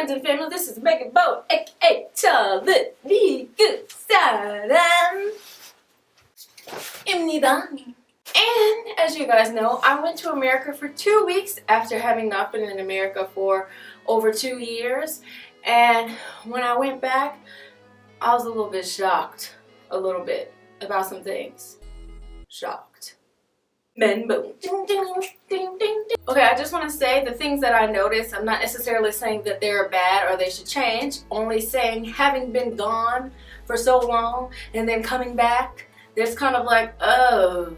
friends and family, this is Megan Bow, aka Charlotte Good 사람 입니다. And as you guys know, I went to America for 2 weeks after having not been in America for over 2 years. And when I went back, I was a little bit shocked, about some things. Shocked. Men boom. Ding, ding, ding, ding, ding. Okay, I just want to say the things that I noticed. I'm not necessarily saying that they're bad or they should change. Only saying having been gone for so long and then coming back, there's kind of like, oh,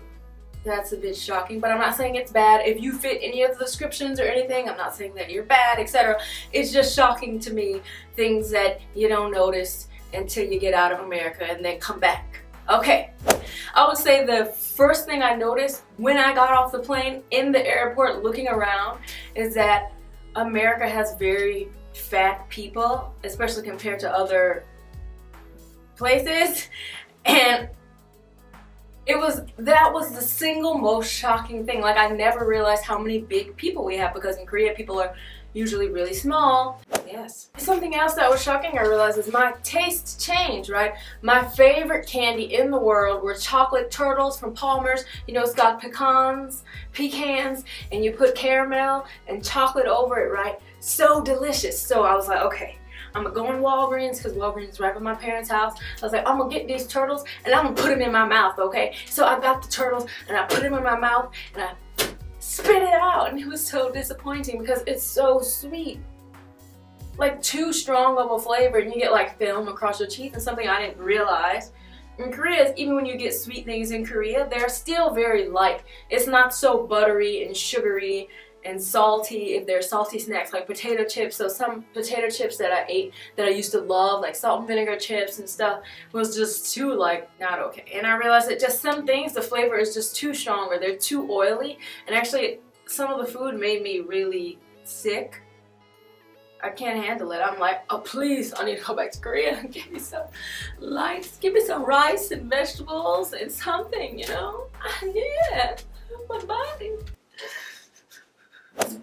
that's a bit shocking. But I'm not saying it's bad. If you fit any of the descriptions or anything, I'm not saying that you're bad, etc. It's just shocking to me, things that you don't notice until you get out of America and then come back. Okay, I would say the first thing I noticed when I got off the plane in the airport looking around is that America has very fat people, especially compared to other places, and that was the single most shocking thing. Like, I never realized how many big people we have, because in Korea people are usually really small. Yes. Something else that was shocking I realized is my taste changed, right? My favorite candy in the world were chocolate turtles from Palmer's. You know, it's got pecans, and you put caramel and chocolate over it, right? So delicious. So I was like, okay, I'm gonna go in Walgreens, because Walgreens is right by my parents' house. I was like, I'm gonna get these turtles and I'm gonna put them in my mouth, okay? So I got the turtles and I put them in my mouth and I spit it out, and it was so disappointing because it's so sweet. Like, too strong of a flavor, and you get like film across your teeth, and something I didn't realize. In Korea, even when you get sweet things in Korea, they're still very light. It's not so buttery and sugary and salty. If they're salty snacks like potato chips, so some potato chips that I ate that I used to love, like salt and vinegar chips and stuff, was just too, like, not okay. And I realized that just some things, the flavor is just too strong, or they're too oily, and actually some of the food made me really sick. I can't handle it. I'm like, oh please, I need to go back to Korea and give me some lights, give me some rice and vegetables and something, you know? I need it. My body.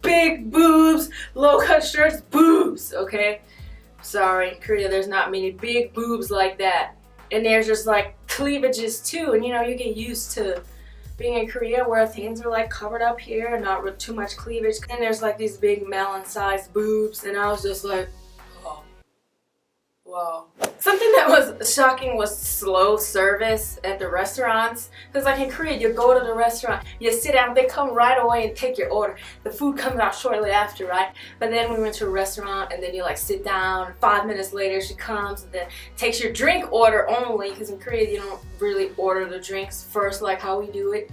Big boobs, low-cut shirts, boobs, okay? Sorry, in Korea there's not many big boobs like that. And there's just like cleavages too, and you know, you get used to being in Korea where things are like covered up here and not with too much cleavage. And there's like these big melon-sized boobs, and I was just like, oh, wow. Something that was shocking was slow service at the restaurants. Because like in Korea, you go to the restaurant, you sit down, they come right away and take your order. The food comes out shortly after, right? But then we went to a restaurant and then you like sit down, 5 minutes later she comes and then takes your drink order only, because in Korea you don't really order the drinks first like how we do it.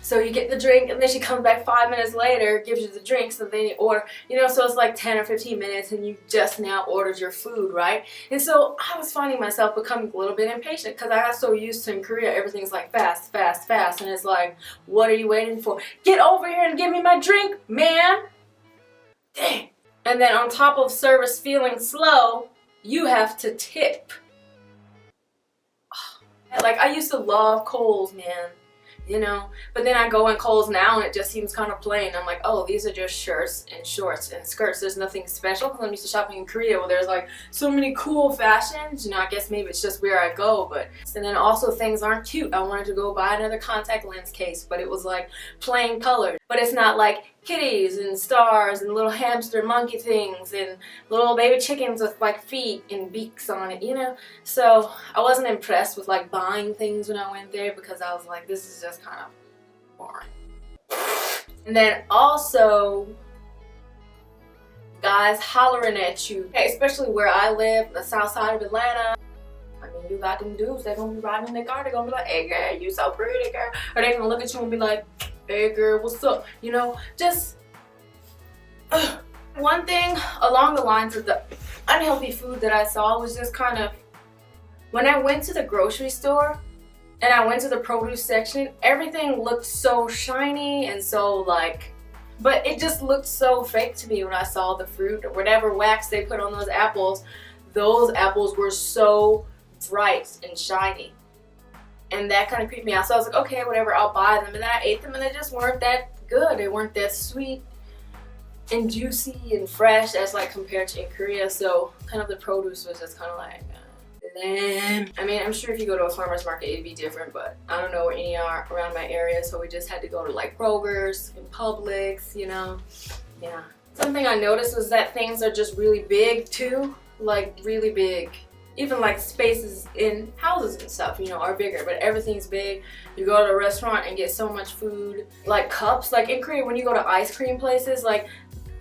So you get the drink and then she comes back 5 minutes later, gives you the drinks, and then you order, you know, so it's like 10 or 15 minutes and you just now ordered your food, right? And so I was finding myself becoming a little bit impatient, because I got so used to in Korea everything's like fast, fast, fast, and it's like, what are you waiting for? Get over here and give me my drink, man! Dang! And then on top of service feeling slow, you have to tip. Like, I used to love Kohl's, man. You know, but then I go in Kohl's now and it just seems kind of plain. I'm like, oh, these are just shirts and shorts and skirts. There's nothing special, because I'm used to shopping in Korea where there's like so many cool fashions. You know, I guess maybe it's just where I go, but. And then also things aren't cute. I wanted to go buy another contact lens case, but it was like plain colored. But it's not like kitties and stars and little hamster monkey things and little baby chickens with like feet and beaks on it, you know? So I wasn't impressed with like buying things when I went there, because I was like, this is just kind of boring. And then also guys hollering at you, hey, especially where I live, the south side of Atlanta. I mean, you got them dudes, they're gonna be riding in their car, they're gonna be like, hey girl, you so pretty, girl. Or they're gonna look at you and be like, hey girl, what's up? You know, just one thing along the lines of the unhealthy food that I saw was just kind of, when I went to the grocery store and I went to the produce section, everything looked so shiny and so like, but it just looked so fake to me when I saw the fruit or whatever wax they put on those apples. Those apples were so bright and shiny. And that kind of creeped me out. So I was like, okay, whatever, I'll buy them. And then I ate them and they just weren't that good. They weren't that sweet. and juicy and fresh as like compared to in Korea. So kind of the produce was just kind of like lame. I mean, I'm sure if you go to a farmer's market it'd be different, but I don't know where any are around my area, so we just had to go to like Kroger's and Publix, you know. Yeah. Something I noticed was that things are just really big too, like really big. Even like spaces in houses and stuff, you know, are bigger, but everything's big. You go to a restaurant and get so much food. Like cups, like in Korea when you go to ice cream places, like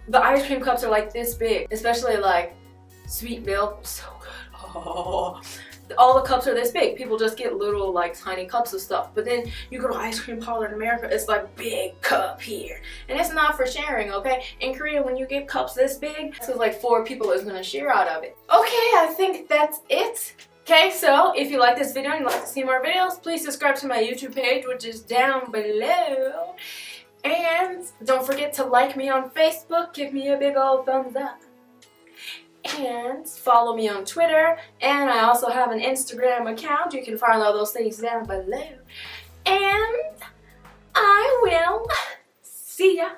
the ice cream cups are like this big, especially like sweet milk, so good. Oh, all the cups are this big. People just get little like tiny cups of stuff, but then you go to ice cream parlor in America, it's like big cup here, and it's not for sharing, okay? In Korea when you get cups this big, so like 4 people is gonna share out of it. Okay, I think that's it. Okay, so if you like this video and you'd like to see more videos, please subscribe to my YouTube page, which is down below, and don't forget to like me on Facebook. Give me a big old thumbs up. And follow me on Twitter, and I also have an Instagram account. You can find all those things down below. And I will see ya.